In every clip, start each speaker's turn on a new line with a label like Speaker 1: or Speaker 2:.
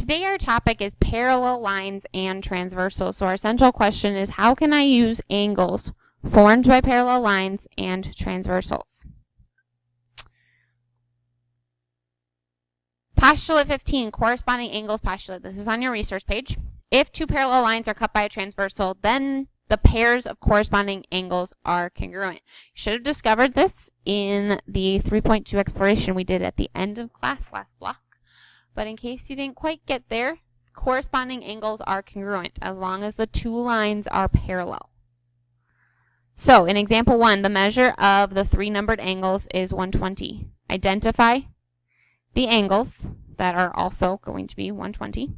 Speaker 1: Today our topic is parallel lines and transversal. So our central question is, how can I use angles formed by parallel lines and transversals? Postulate 15, corresponding angles postulate. This is on your resource page. If two parallel lines are cut by a transversal, then the pairs of corresponding angles are congruent. You should have discovered this in the 3.2 exploration we did at the end of class last block. But in case you didn't quite get there, corresponding angles are congruent as long as the two lines are parallel. So in example 1, the measure of the three numbered angles is 120. Identify the angles that are also going to be 120.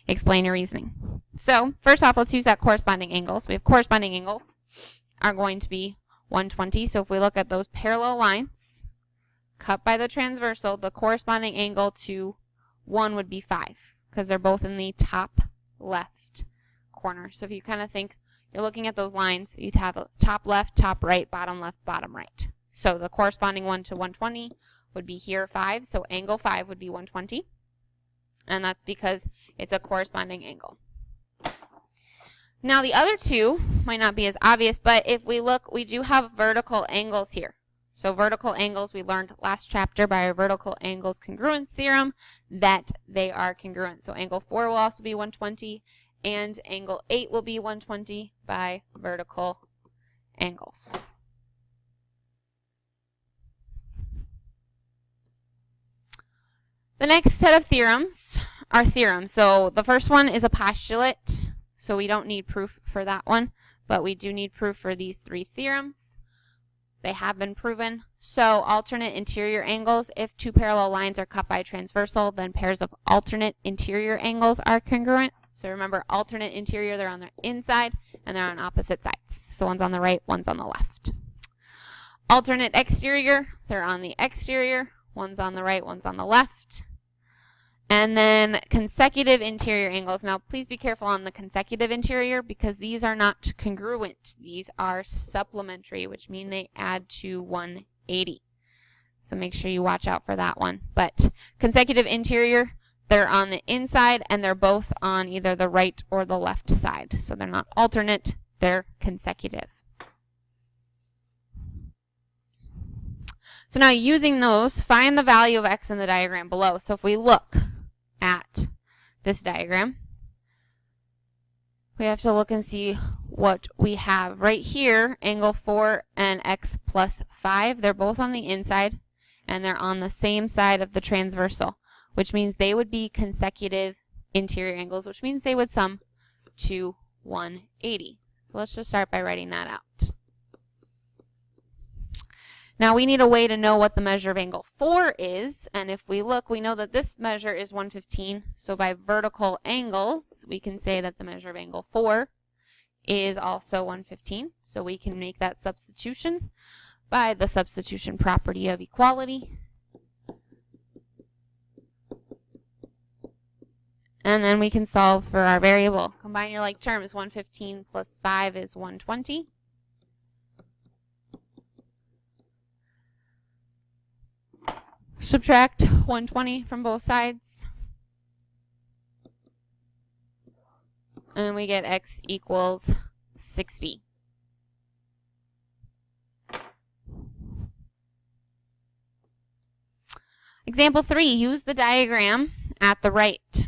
Speaker 1: Explain your reasoning. So first off, let's use that corresponding angles. We have corresponding angles are going to be 120. So if we look at those parallel lines cut by the transversal, the corresponding angle to 1 would be 5 because they're both in the top left corner. So if you kind of think you're looking at those lines, you'd have a top left, top right, bottom left, bottom right. So the corresponding one to 120 would be here 5. So angle 5 would be 120. And that's because it's a corresponding angle. Now the other two might not be as obvious, but if we look, we do have vertical angles here. So vertical angles, we learned last chapter by our vertical angles congruence theorem that they are congruent. So angle 4 will also be 120, and angle 8 will be 120 by vertical angles. The next set of theorems are theorems. So the first one is a postulate, so we don't need proof for that one, but we do need proof for these three theorems. They have been proven. So alternate interior angles, if two parallel lines are cut by a transversal, then pairs of alternate interior angles are congruent. So remember, alternate interior, they're on the inside and they're on opposite sides. So one's on the right, one's on the left. Alternate exterior, they're on the exterior, one's on the right, one's on the left. And then consecutive interior angles. Now, please be careful on the consecutive interior because these are not congruent. These are supplementary, which mean they add to 180. So make sure you watch out for that one. But consecutive interior, they're on the inside and they're both on either the right or the left side. So they're not alternate, they're consecutive. So now using those, find the value of x in the diagram below. So if we look at this diagram, we have to look and see what we have. Right here, angle 4 and x plus 5, they're both on the inside and they're on the same side of the transversal, which means they would be consecutive interior angles, which means they would sum to 180. So let's just start by writing that out. Now we need a way to know what the measure of angle 4 is, and if we look, we know that this measure is 115. So by vertical angles, we can say that the measure of angle 4 is also 115. So we can make that substitution by the substitution property of equality. And then we can solve for our variable. Combine your like terms. 115 plus 5 is 120. Subtract 120 from both sides. And we get x equals 60. Example 3, use the diagram at the right.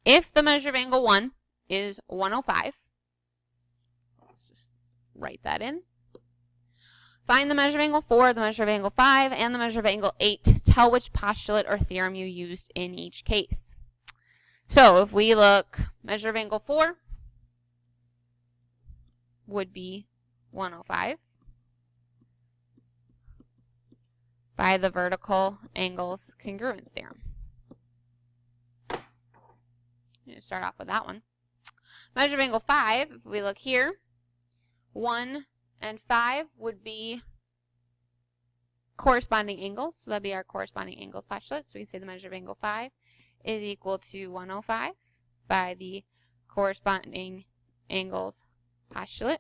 Speaker 1: If the measure of angle 1 is 105, let's just write that in. Find the measure of angle 4, the measure of angle 5, and the measure of angle 8. Tell which postulate or theorem you used in each case. So if we look, measure of angle 4 would be 105 by the vertical angles congruence theorem. I'm going to start off with that one. Measure of angle 5, if we look here, 1 and 5 would be corresponding angles. So that would be our corresponding angles postulate. So we can say the measure of angle 5 is equal to 105 by the corresponding angles postulate.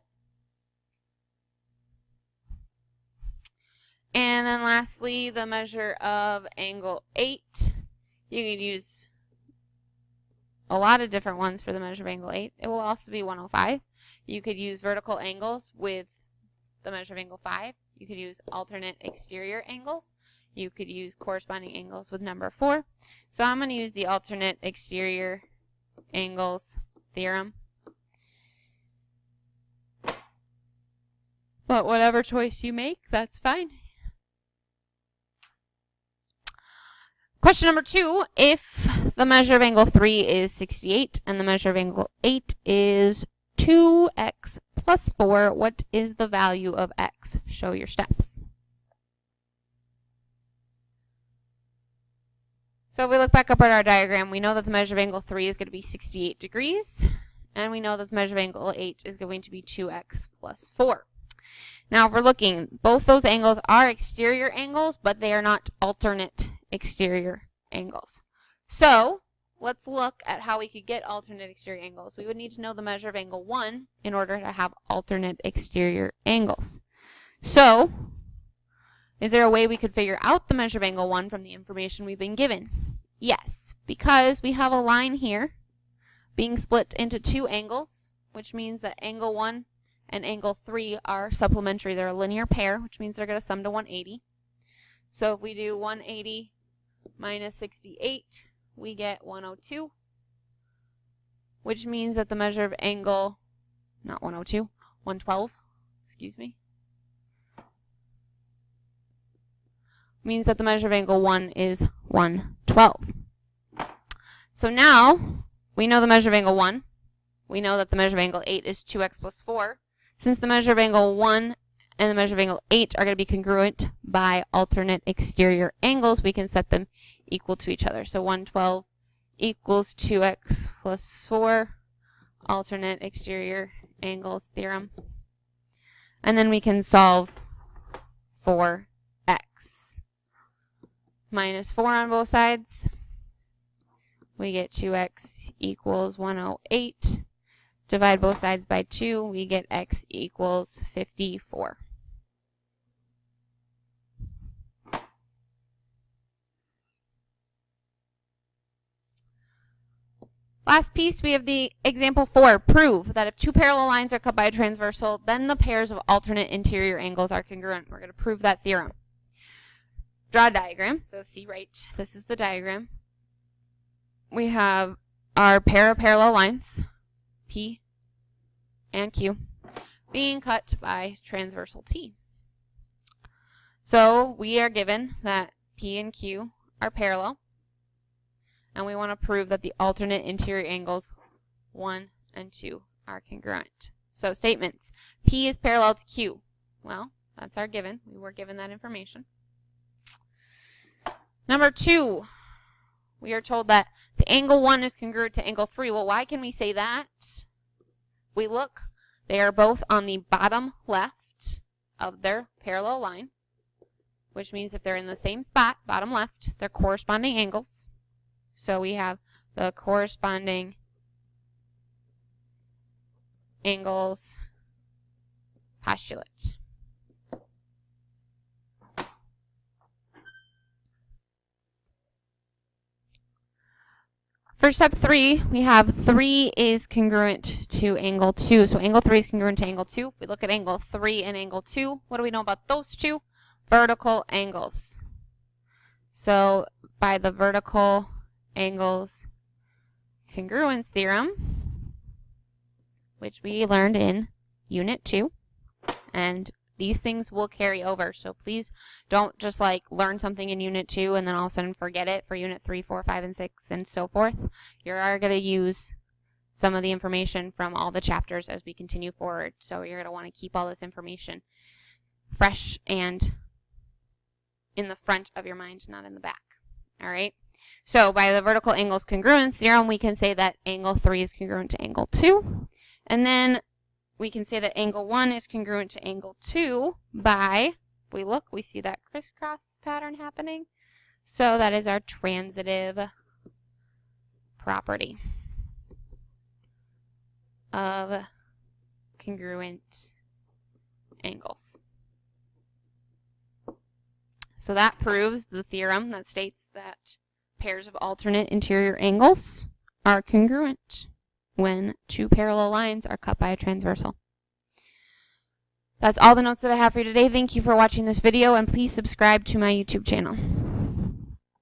Speaker 1: And then lastly, the measure of angle 8. You could use a lot of different ones for the measure of angle 8. It will also be 105. You could use vertical angles with the measure of angle 5. You could use alternate exterior angles. You could use corresponding angles with number 4. So I'm going to use the alternate exterior angles theorem. But whatever choice you make, that's fine. Question number 2, if the measure of angle 3 is 68 and the measure of angle 8 is 2x plus 4, what is the value of x? Show your steps. So if we look back up at our diagram, we know that the measure of angle 3 is going to be 68 degrees, and we know that the measure of angle 8 is going to be 2x plus 4. Now if we're looking, both those angles are exterior angles, but they are not alternate exterior angles. So let's look at how we could get alternate exterior angles. We would need to know the measure of angle 1 in order to have alternate exterior angles. So is there a way we could figure out the measure of angle 1 from the information we've been given? Yes, because we have a line here being split into 2 angles, which means that angle 1 and angle 3 are supplementary. They're a linear pair, which means they're going to sum to 180. So if we do 180 minus 68, we get 102, which means that the measure of angle, not 102, 112, excuse me, means that the measure of angle 1 is 112. So now we know the measure of angle 1. We know that the measure of angle 8 is 2x plus 4. Since the measure of angle 1 and the measure of angle 8 are going to be congruent by alternate exterior angles, we can set them equal to each other. So 112 equals 2x plus 4, alternate exterior angles theorem. And then we can solve for x. Minus 4 on both sides. We get 2x equals 108. Divide both sides by 2, we get x equals 54. Last piece, we have the example 4. Prove that if 2 parallel lines are cut by a transversal, then the pairs of alternate interior angles are congruent. We're going to prove that theorem. Draw a diagram. So see right, this is the diagram. We have our pair of parallel lines, P and Q, being cut by transversal T. So we are given that P and Q are parallel, and we want to prove that the alternate interior angles 1 and 2 are congruent. So statements. P is parallel to Q. Well, that's our given. We were given that information. Number 2, we are told that the angle 1 is congruent to angle 3. Well, why can we say that? We look, they are both on the bottom left of their parallel line, which means if they're in the same spot, bottom left, they're corresponding angles. So we have the corresponding angles postulate. For step 3, we have 3 is congruent to angle 2. So angle 3 is congruent to angle 2. If we look at angle 3 and angle 2, what do we know about those two? Vertical angles. So by the vertical angles congruence theorem, which we learned in Unit 2, and these things will carry over. So please don't just like learn something in Unit 2 and then all of a sudden forget it for Unit 3, 4, 5, and 6, and so forth. You are going to use some of the information from all the chapters as we continue forward. So you're going to want to keep all this information fresh and in the front of your mind, not in the back. All right. So by the vertical angles congruence theorem, we can say that angle 3 is congruent to angle 2. And then we can say that angle 1 is congruent to angle 2 by, if we look, we see that crisscross pattern happening. So that is our transitive property of congruent angles. So that proves the theorem that states that pairs of alternate interior angles are congruent when two parallel lines are cut by a transversal. That's all the notes that I have for you today. Thank you for watching this video, and please subscribe to my YouTube channel.